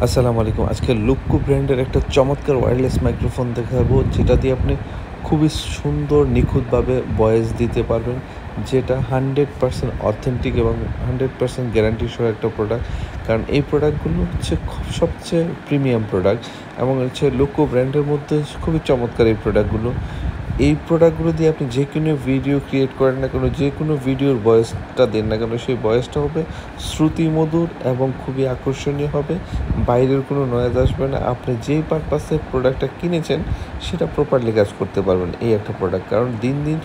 আসসালামু আলাইকুম। আজকে লুক্কু ব্র্যান্ডের একটা চমৎকার ওয়্যারলেস মাইক্রোফোন দেখাবো, যেটা দিয়ে আপনি খুবই সুন্দর নিখুঁতভাবে ভয়েস দিতে পারবেন। যেটা 100% অথেন্টিক এবং 100% গ্যারান্টি সহ একটা প্রোডাক্ট। কারণ এই প্রোডাক্টগুলো হচ্ছে সবচেয়ে প্রিমিয়াম প্রোডাক্ট এবং হচ্ছে লুক্কু ব্র্যান্ডের মধ্যে খুবই চমৎকার এই প্রোডাক্টগুলো। এই প্রোডাক্টগুলো দিয়ে আপনি যে কোনো ভিডিও ক্রিয়েট করেন না কেন, যে কোনো ভিডিওর ভয়েসটা দেন না কেন, সেই ভয়েসটা হবে শ্রুতিমধুর এবং খুবই আকর্ষণীয় হবে। বাইরের কোনো নয়েজ আসবে না। আপনি যেই পারপাসে প্রোডাক্টটা কিনেছেন সেটা প্রপারলি কাজ করতে পারবেন এই একটা প্রোডাক্ট। কারণ দিন দিন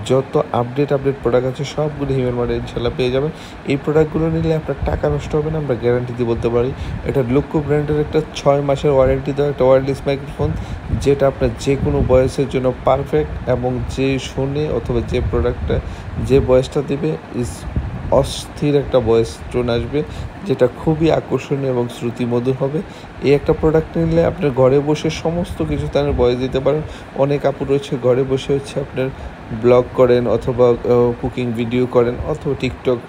যত আপডেট প্রোডাক্ট আছে সবগুলো হিউম্যান মার্টে ইনশাল্লাহ পেয়ে যাবেন। এই প্রোডাক্টগুলো নিলে আপনার টাকা নষ্ট হবে না, আমরা গ্যারান্টি দিয়ে বলতে পারি। এটা লুক্কু ব্র্যান্ডের একটা 6 মাসের ওয়ারেন্টি দেওয়া একটা ওয়্যারলেস মাইক্রোফোন, যেটা আপনার যে কোনো বয়সের জন্য পারফেক্ট এবং যে শোনে অথবা যে প্রোডাক্টটা যে ভয়েসটা দেবে অস্থির একটা ভয়েস টোন আসবে, যেটা খুবই আকর্ষণীয় এবং শ্রুতিমধুর হবে। এই একটা প্রোডাক্ট নিলে আপনার ঘরে বসে সমস্ত কিছু তার ভয়েস দিতে পারেন। অনেক আপু রয়েছে ঘরে বসে হচ্ছে আপনার ব্লগ করেন অথবা কুকিং ভিডিও করেন অথবা টিকটক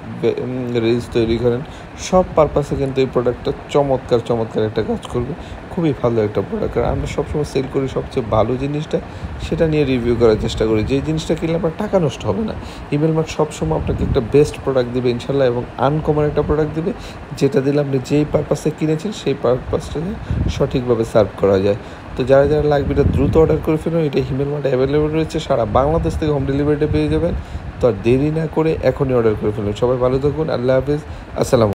রিলস তৈরি করেন। সব পারপাসে কিন্তু এই প্রোডাক্টটা চমৎকার একটা কাজ করবে। খুবই ভালো একটা প্রোডাক্ট। আর আমরা সবসময় সেল করি সবচেয়ে ভালো জিনিসটা, সেটা নিয়ে রিভিউ করার চেষ্টা করি। যেই জিনিসটা কিনলে আপনার টাকা নষ্ট হবে না। হিমেল মার্ট সবসময় আপনাকে একটা বেস্ট প্রোডাক্ট দেবে ইনশাল্লাহ, এবং আনকমন একটা প্রোডাক্ট দেবে, যেটা দিলে আপনি যেই পারপাসে কিনেছেন সেই পারপাসটাকে সঠিকভাবে সার্ভ করা যায়। তো যারা লাগবে এটা দ্রুত অর্ডার করে ফেলুন। এটা হিমেল মার্টে অ্যাভেলেবেল রয়েছে, সারা বাংলাদেশ থেকে হোম ডেলিভারিটা পেয়ে যাবেন। তো আর দেরি না করে এখনই অর্ডার করে ফেলুন। সবাই ভালো থাকুন। আল্লাহ হাফিজ। আসসালামু